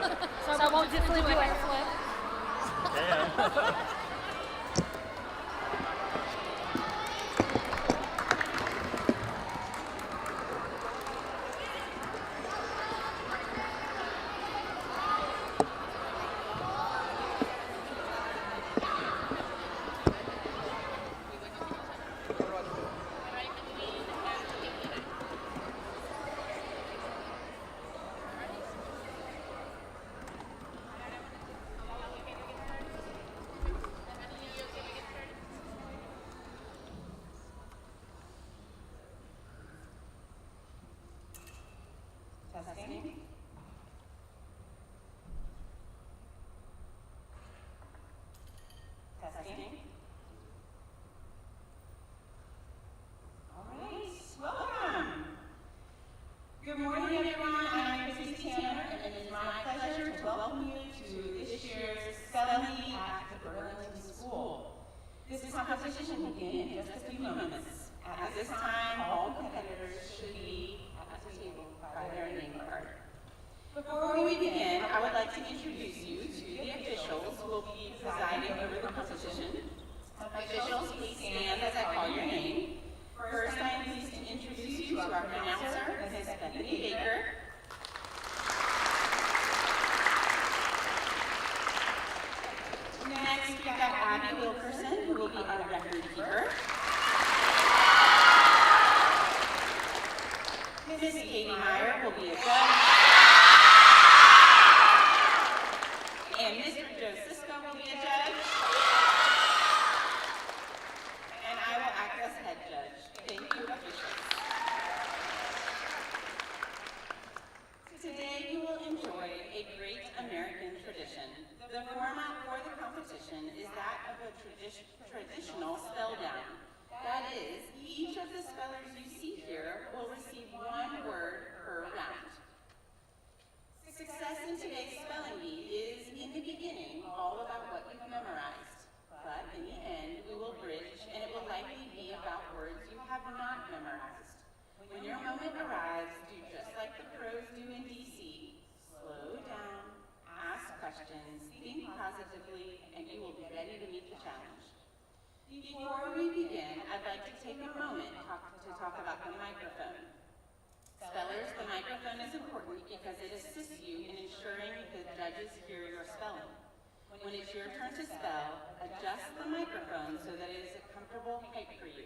So I won't just leave you air flip. Yeah. Testing. Testing. All right, welcome. Good morning, everyone. I'm Mrs. Tanner, and it is my pleasure to welcome you to this year's Spelling Bee at the Burlington School. This competition will begin in just a few moments. At this time, all competitors should be at the table by their name card. Before we begin, I would like to introduce you to the officials who will be presiding over the competition. Officials, please stand as I call your name. First, I am pleased to introduce you to our announcer, Ms. Bethany Baker. Next, we've got Abby Wilkerson, who will be our record keeper. Ms. Katie Meyer will be a judge. And Mr. Joe Cisco will be a judge. And I will act as head judge. Thank you, officials. Today you will enjoy a great American tradition. The format for the competition is that of a traditional spell down. That is, each of the spellers you see here will receive one word per round. Success in today's spelling bee is, in the beginning, all about what you've memorized. But in the end, we will bridge, and it will likely be about words you have not memorized. When your moment arrives, do just like the pros do in DC. Slow down, ask questions, think positively, and you will be ready to meet the challenge. Before we begin, I'd like to take a moment to talk about the microphone. Spellers, the microphone is important because it assists you in ensuring the judges hear your spelling. When it's your turn to spell, adjust the microphone so that it is a comfortable height for you.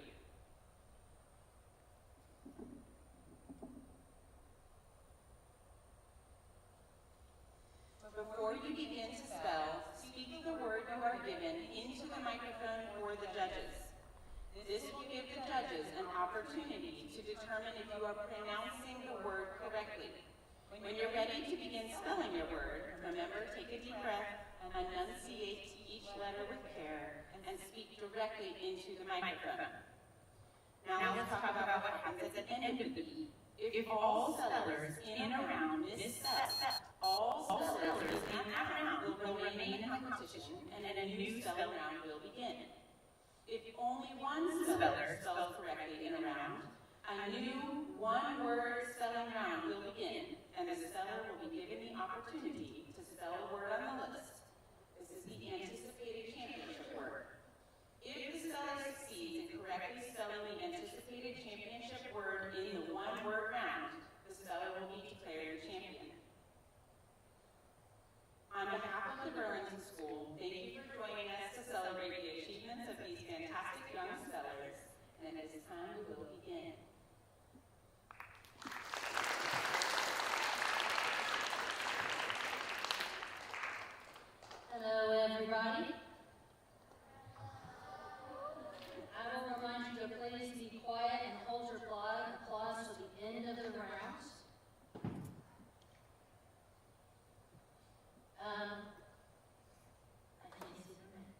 Before you begin to spell, speak the word you are given into the microphone for the judges. This will give the judges an opportunity to determine if you are pronouncing the word correctly. When you're ready to begin spelling your word, remember, take a deep breath and enunciate each letter with care and speak directly into the microphone. Now let's talk about what happens at the end of the bee. If all spellers in a round miss step, all spellers in that round will remain in the competition and then a new spelling round will begin. If only one speller spells correctly in a round, a new one-word spelling round will begin, and the speller will be given the opportunity to spell a word on the list. This is the anticipated championship word. If the speller succeeds in correctly spelling the anticipated championship word in the one-word round, the speller will be declared champion. On behalf of the Burlington School, thank you for joining us to celebrate the achievements of these fantastic young spellers, and at this time we will begin. Hello, everybody. I will remind you to please be quiet and hold your applause to the end of the round. I can't see the minutes.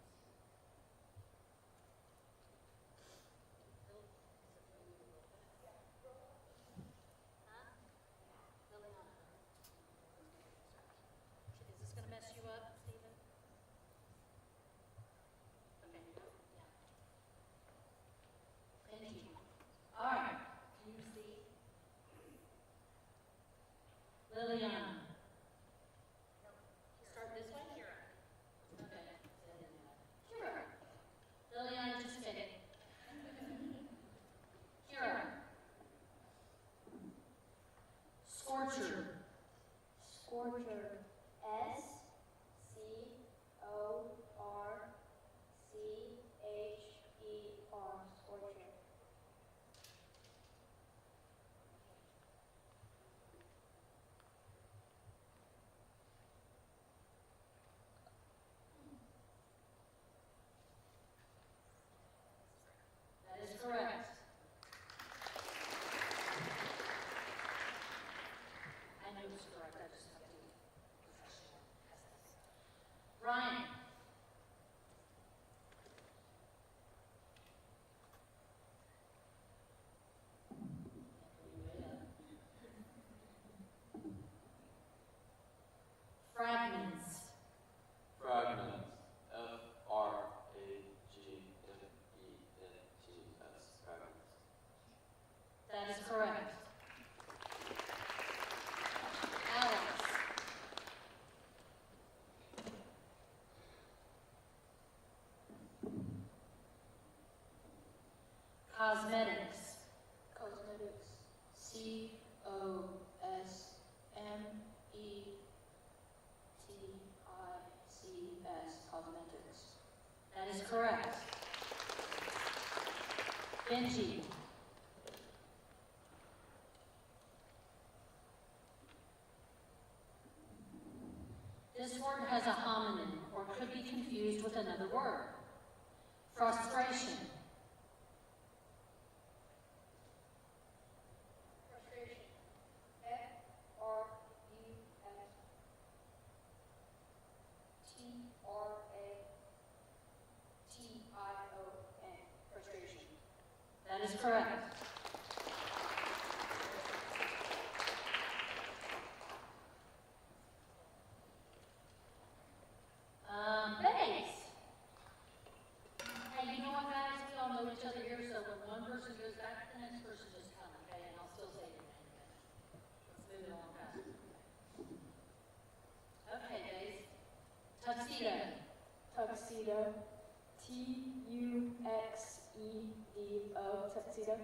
Is this going to mess you up, Stephen? Okay. Yeah. Thank you. All right. Can you see? Liliana. Scorcher. Scorcher. S-C-O-R-C-H-E-R. Scorcher. That is correct. I knew it was correct, I just have to be professional. Ryan. Fragments. Fragments. F-R-A-G-M-E-N-T-S. Fragments. That is correct. Alex. Cosmetics. Cosmetics. C-O-S-M-E-T-I-C-S. Cosmetics. That is correct. Benji. This word has a homonym or could be confused with another word. Frustration. Frustration. F-R-U-S-T-R-A-T-I-O-N. Frustration. That is correct. Base. Hey, you know what, guys? We all know each other here, so when one person goes back, the next person just come, okay? And I'll still say your name again. Let's move it along faster. Okay, Base. Tuxedo. Tuxedo. T-U-X-E-D-O. Tuxedo.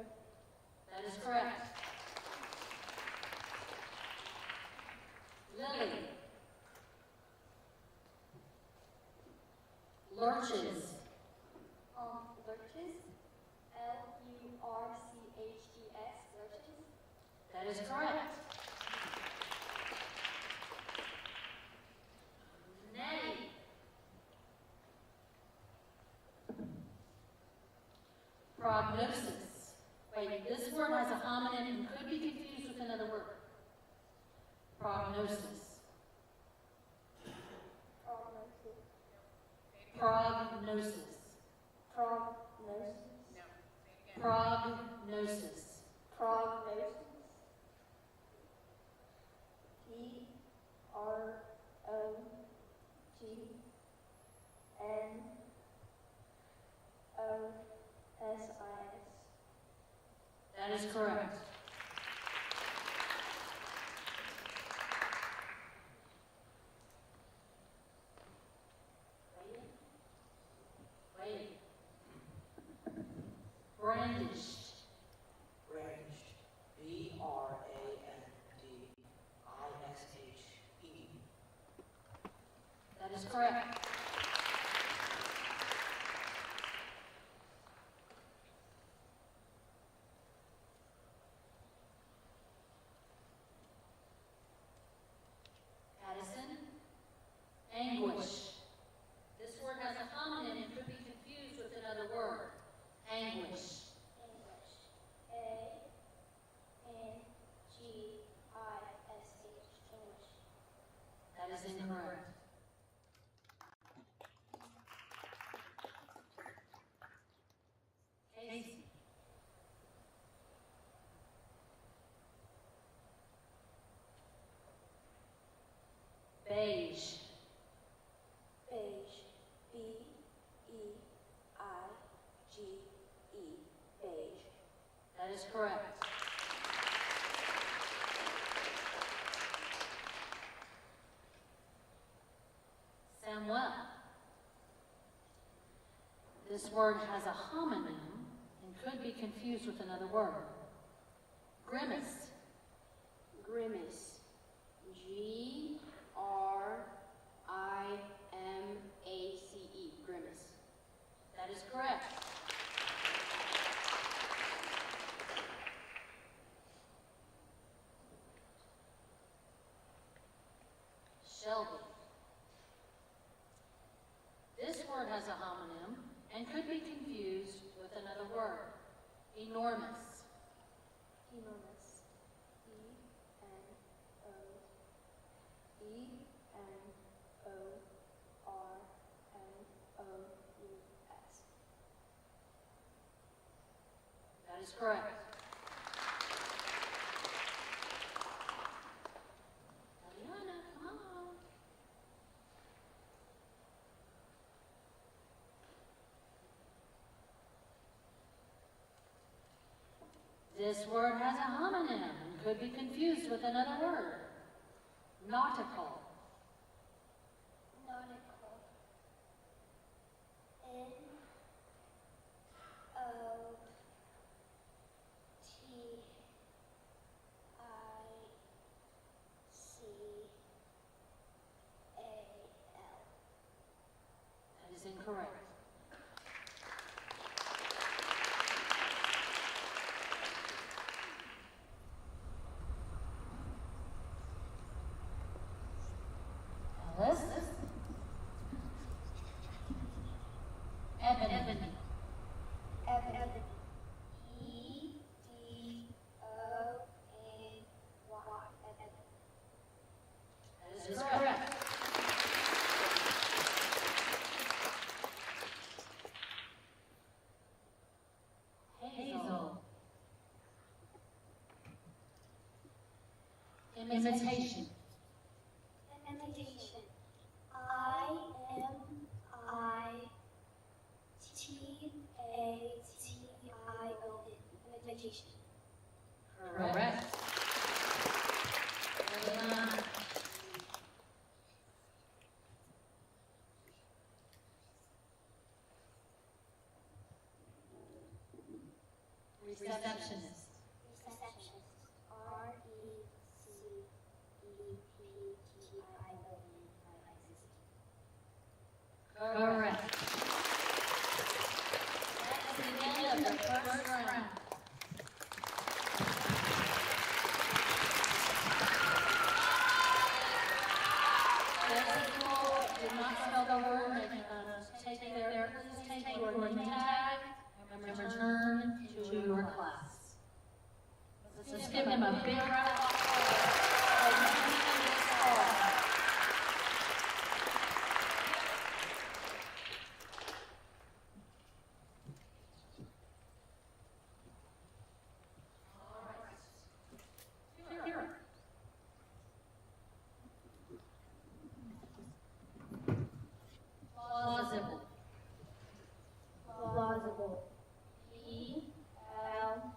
That is correct. Lily. Lurches. Lurches. L-U-R-C-H-E-S. Lurches. That is correct. Nettie. Prognosis. Wait, this word has a homonym and could be confused with another word. Prognosis. Prognosis. Prognosis. Prognosis. Prognosis. Prognosis. P-R-O-G-N-O-S-I-S. That is correct. Wait. Brandished. Brandished. B-R-A-N-D-I-S-H-E. That is correct. Addison. Anguish. This word has a homonym and could be confused with another word. Anguish. English. A-N-G-I-S-H. English. That is incorrect. Casey. Beige. Beige. B-E-I-G-E. Beige. That is correct. Samuel. This word has a homonym and could be confused with another word. Grimace. Grimace. Shelby. This word has a homonym and could be confused with another word. Enormous. Enormous. E-N-O-E-N-O-R-M-O-U-S. That is correct. Eliana, come on. This word has a homonym and could be confused with another word. Nautical. Nautical. N-O-T-I-C-A-L. That is incorrect. Alice? Ebony. Ebony. E-D-O-N-Y. Ebony. That is correct. Hazel. Imitation. Imitation. I-M-I-T-A-T-I-O-N. Imitation. Correct. Eliana. Receptionist. Receptionist. R-E-C-E-P-T-I-O-N-I-S-T. Correct. That's the end of the first round. Those people did not spell the word, please take your name tag and return to your class. Let's give them a big round of applause. Plausible. Plausible. P-L-A-U-S-I-B-L-E.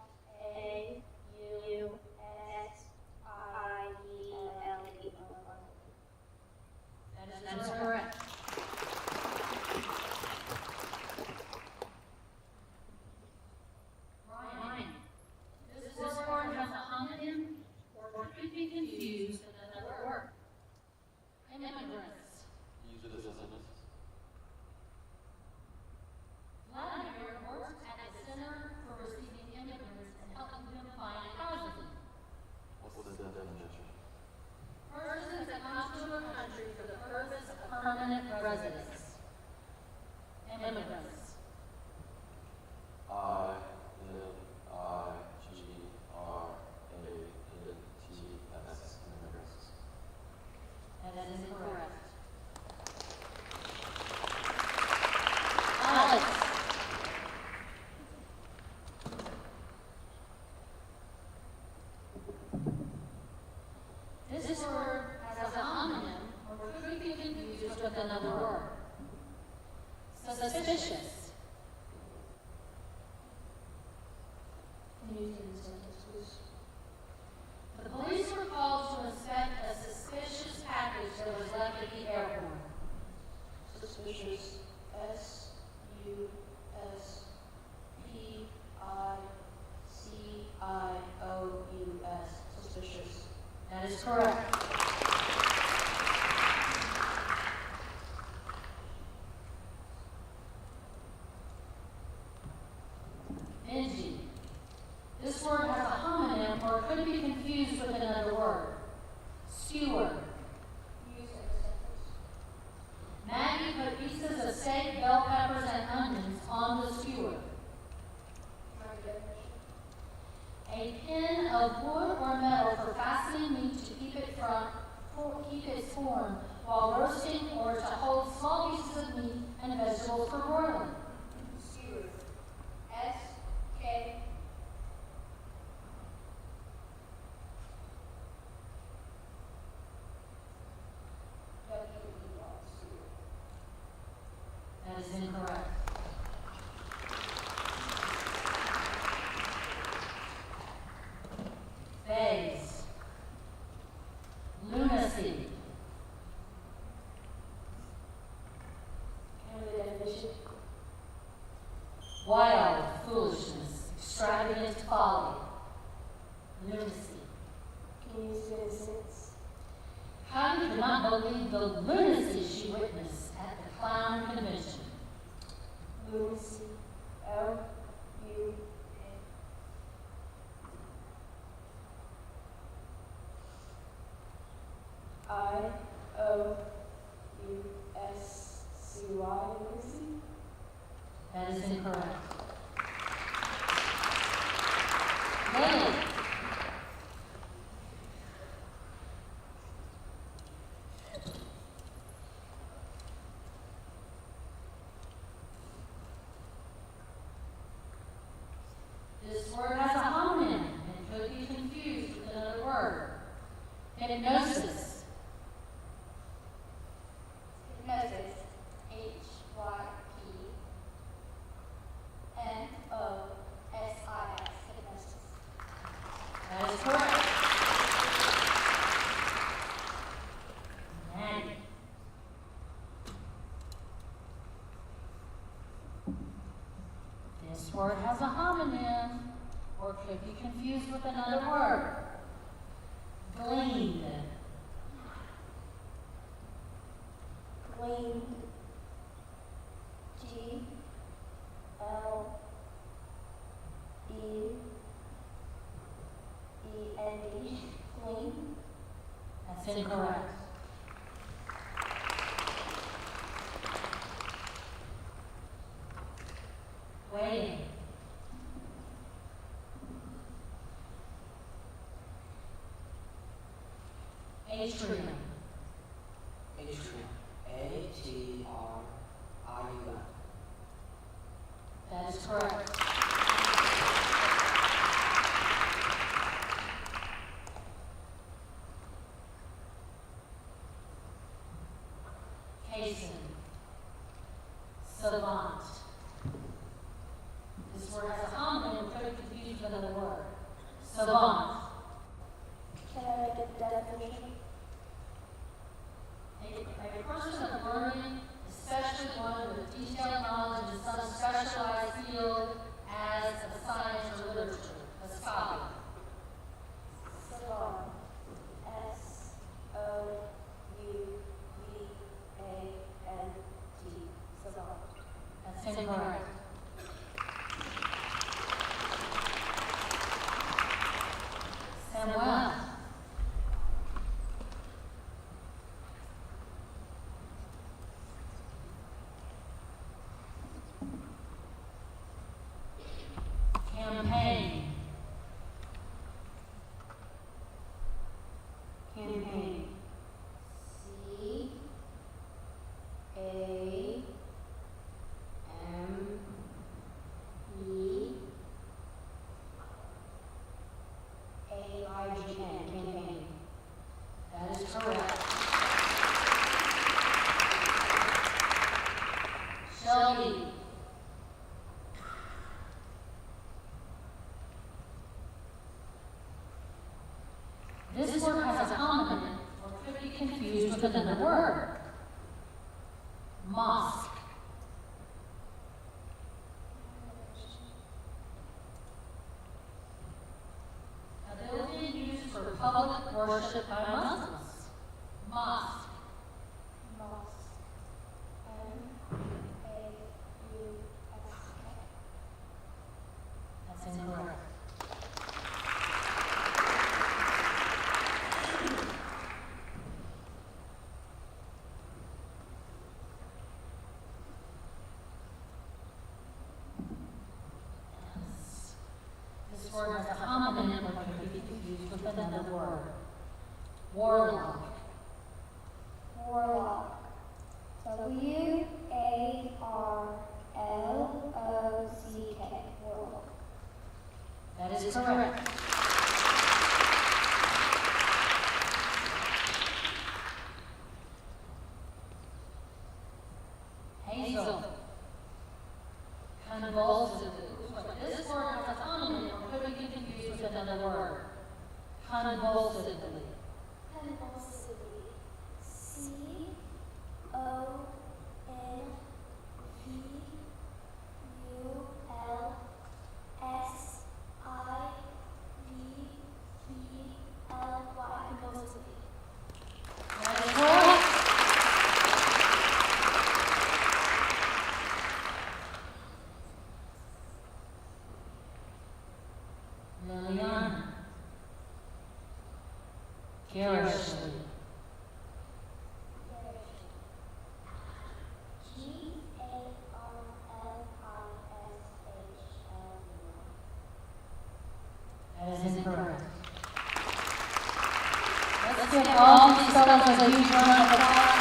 That is correct. Ryan. This word has a homonym or could be confused with another word. Immigrants. Use it as a sentence. Vladimir works at the Center for Receiving Immigrants and helping them find housing. What's the definition? Persons that come to a country for the purpose of permanent residence. Immigrants. I-M-I-G-R-A-N-T-S. Immigrants. That is incorrect. Alex. This word has a homonym or could be confused with another word. Suspicious. Can you use it in a sentence, please? The police were called to inspect a suspicious package that was left at the airport. Suspicious. S-U-S-P-I-C-I-O-U-S. Suspicious. That is correct. Mingy. This word has a homonym or could be confused with another word. Skewer. Use it as a keep its form while roasting or to hold small pieces of meat and vegetables for broiling? Skewer. S-K. W-E-R. Skewer. That is incorrect. Phase. Lunacy. Can I have the definition? Wild foolishness, extravagant folly. Lunacy. Can you use it in a sentence? Connie could not believe the lunacy she witnessed at the clown convention. Lunacy. L-U-N. I-O-U-S-C-Y. Lunacy. That is incorrect. Lily. This word has a homonym and could be confused with another word. Hypnosis. Hypnosis. H-Y-P-N-O-S-I-S. Hypnosis. That is correct. Maddie. This word has a homonym or could be confused with another word. Gleaned. Gleaned. G-L-E-E-N-D. Gleaned. That's incorrect. Waiting. Atrium. Atrium. A-T-R-I-U-M. That is correct. Hasten. Savant. This word has a homonym and could be confused with another word. Savant. Can I get the definition? A person of learning, especially one with detailed knowledge in some specialized field as a science or literature, a scholar. Savant. S-O-U-V-A-N-T. Savant. That's incorrect. Samuel. Campaign. Campaign. C-A-M-E-A-I-G-N. Campaign. That is correct. Shelby. This word has a homonym or could be confused with another word. Mosque. A building used for public worship by Muslims. Mosque. Mosque. M-A-U-S-K. That's incorrect. This word has a homonym or could be confused with another word. Warlock. Warlock. Warlock. That is correct. Hazel. Convulsively. This word has a homonym or could be confused with another word. Convulsively. Convulsively. Convulsively. Convulsively. That is correct. Liliana. Garishly. That is incorrect. Let's give all these spellers a huge round of applause.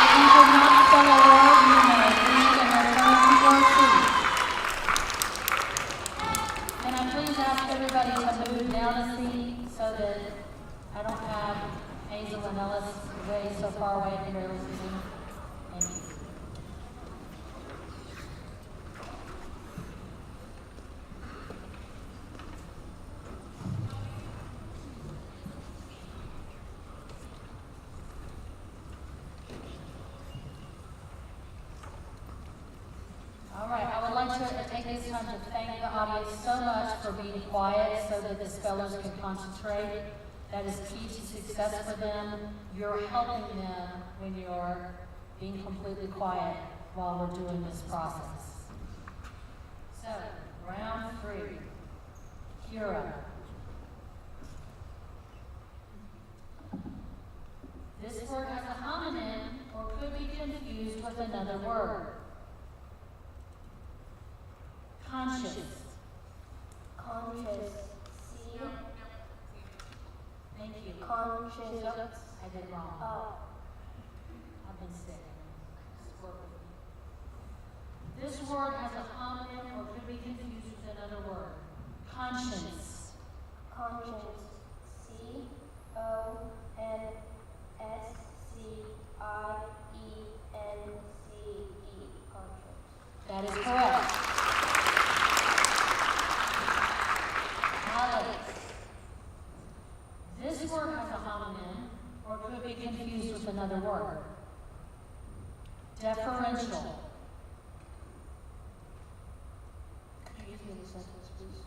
If you could not spell a word, you may leave and return to your seat. Can I please ask everybody to move down a seat so that I don't have Hazel and Ellis way so far away I can barely see them? Thank you. All right, I would like to take this time to thank the audience so much for being quiet so that the spellers can concentrate. That is key to success for them. You're helping them when you're being completely quiet while we're doing this process. So, round 3. Kira. This word has a homonym or could be confused with another word. Conscious. Conscious. Thank you. Conscious. I did it wrong. I've been sick. Just work with me. This word has a homonym or could be confused with another word. Conscience. Conscience. Conscience. That is correct. Alex. This word has a homonym or could be confused with another word. Deferential. Can you give me the sentence, please?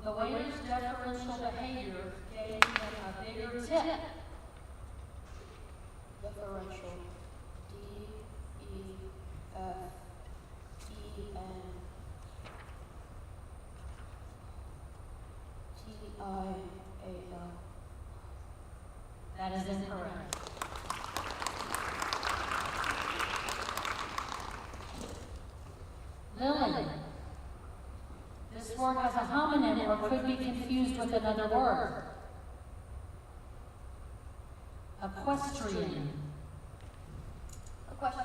The waiter's deferential behavior gave him a bigger tip. Deferential. D-E-F-E-N-T-I-A-L. That is incorrect. Lily. This word has a homonym or could be confused with another word. Equestrian. A question.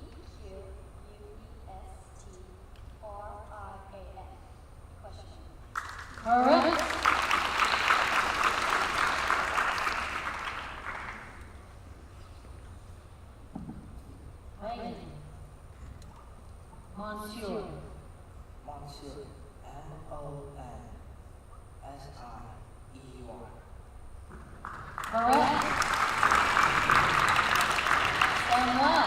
E-Q-U-E-S-T-R-I-A-N. Question. Correct. Waiting. Monsieur. Monsieur. M-O-N-S-I-E-U-R. Correct. Samuel.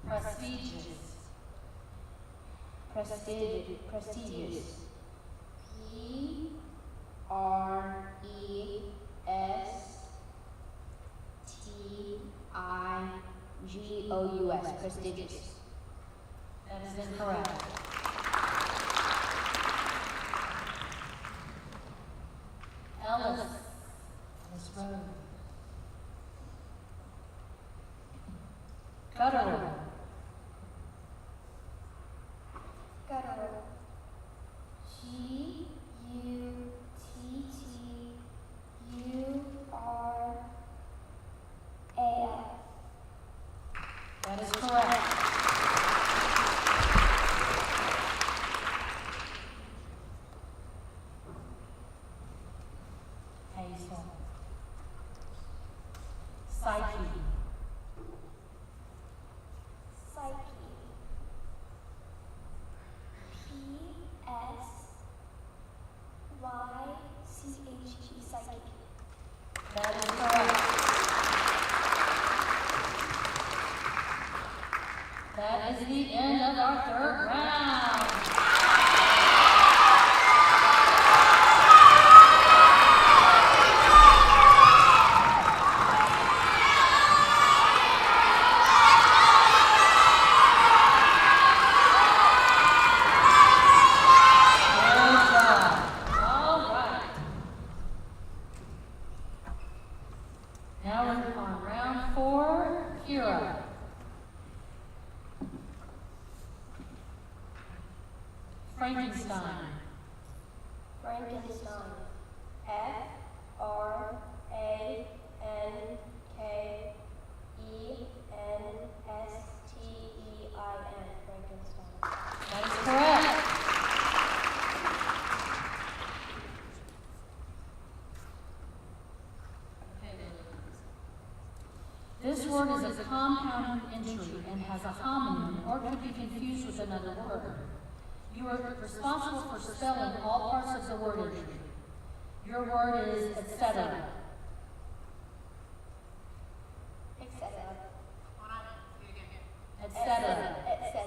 Prestigious. Prestigious. P-R-E-S-T-I-G-O-U-S. Prestigious. That is incorrect. Ellis. Miss Rose. Guttural. Guttural. Guttural. That is correct. Hazel. Psyche. Psyche. Psyche. Psyche. That is correct. That is the end of our third round. Now we're on round 4, Kira. Frankenstein. Frankenstein. Frankenstein. Frankenstein. That is correct. This word is a compound entry and has a homonym or could be confused with another word. You are responsible for spelling all parts of the word entry. Your word is etc. Etc. Etc. Etc.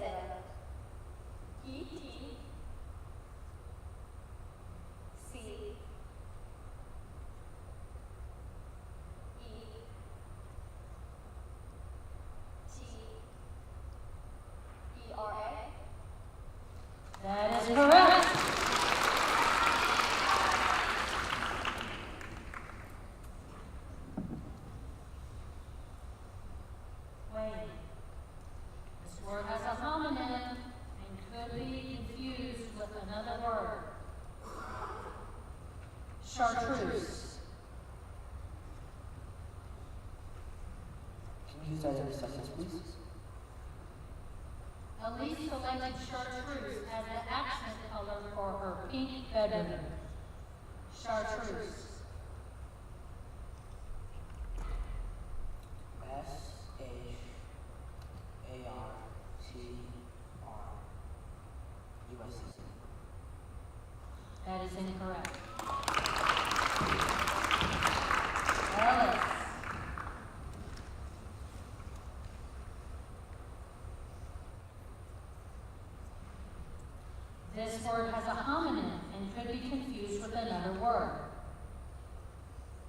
E-T. C. E. T. E-R-A. That is correct. Wait. This word has a homonym and could be confused with another word. Chartreuse. Can you use that in a sentence, please? Elise selected chartreuse as the accent color for her pink bedroom. Chartreuse. S-H-A-R-T-R-U-S-E. That is incorrect. Alice. This word has a homonym and could be confused with another word.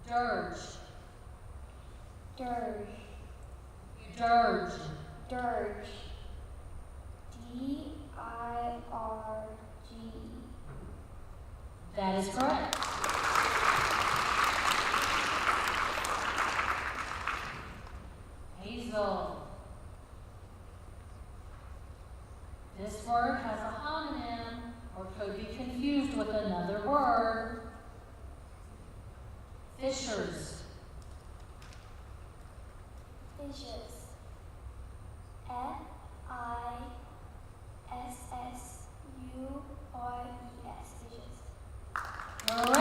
Dirge. Dirge. Dirge. Dirge. D-I-R-G. That is correct. Hazel. This word has a homonym or could be confused with another word. Fishers. Fishes. F-I-S-S-U-R-E-S. Fishes. Correct.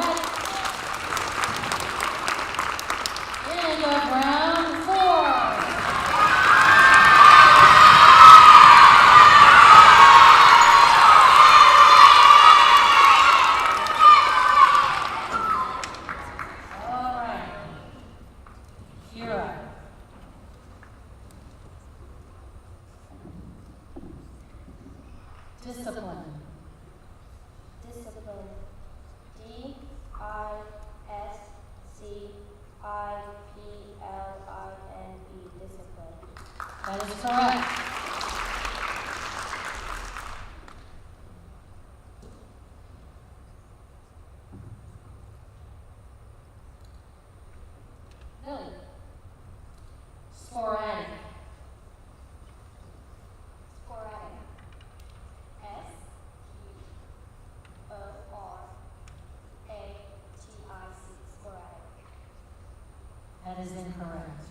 That is incorrect.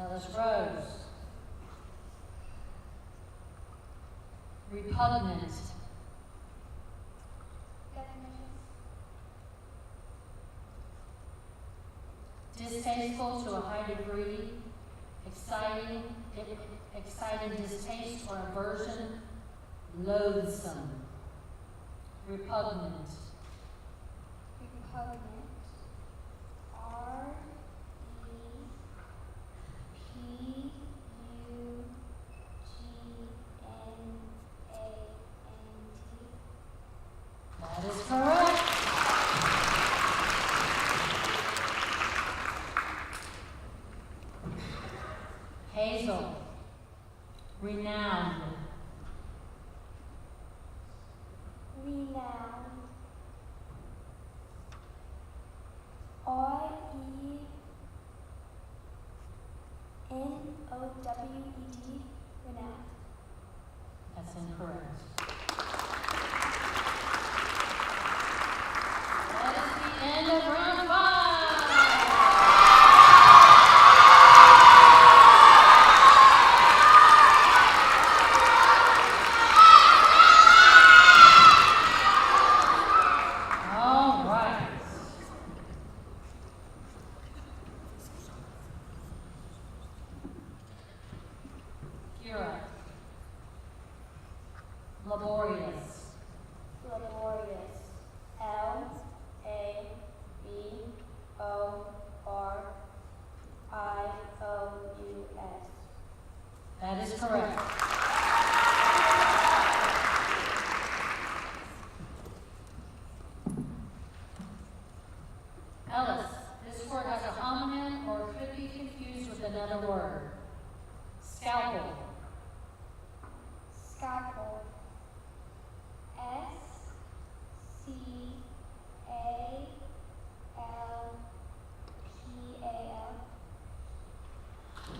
Ellis Rose. Repugnant. Definition. Distasteful to a high degree, exciting distaste or aversion, loathsome, repugnant, Repugnant. Repugnant. that is correct. Hazel, renowned, Renowned. RENOWED. Renowned. that's incorrect. That is the end of round 5. All right. Kira. Laborious. Laborious. LABORIOUS. That is correct. Ellis, this word has a homonym or could be confused with another word. Scalpel. Scalpel. SCALPAL.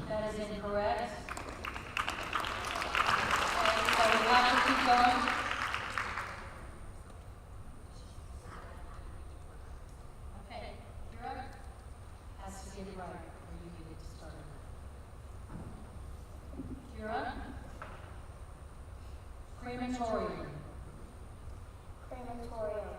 That is incorrect. Okay, so we have to keep going. Okay, Kira has to get it right, or you get it started. Kira? Crematorium. Crematorium. CREMATORIUM.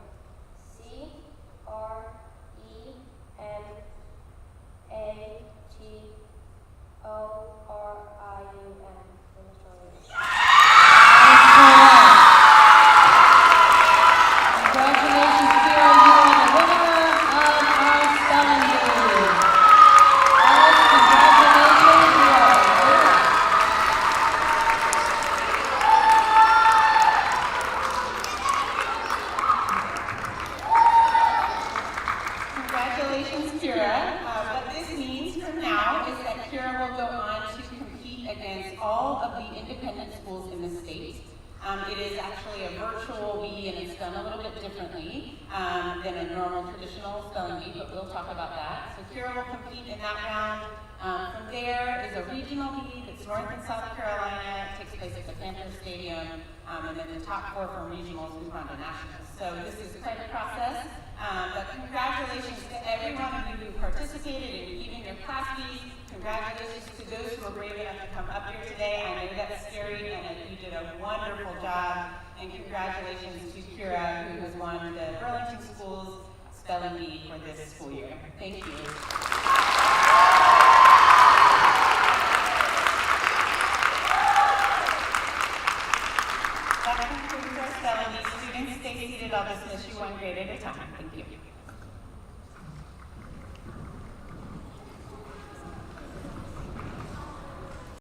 Congratulations, Kira. You are the winner of our spelling bee. Alice, congratulations. You are a winner. Congratulations, Kira. What this means from now is that Kira will go on to compete against all of the independent schools in the state. It is actually a virtual bee and it's done a little bit differently than a normal traditional spelling bee, but we'll talk about that. So Kira will compete in that round. From there is a regional bee that's North and South Carolina. It takes place at the Panther Stadium, and then the top 4 from regionals move on to nationals. So this is quite a process. But congratulations to every one of you who participated, and even your class bees. Congratulations to those who were brave enough to come up here today. I know that's scary, and you did a wonderful job. And congratulations to Kira, who has won the Burlington Schools Spelling Bee for this school year. Thank you. That concludes our spelling bee. Students, stay seated. I'll dismiss you one grade at a time. Thank you.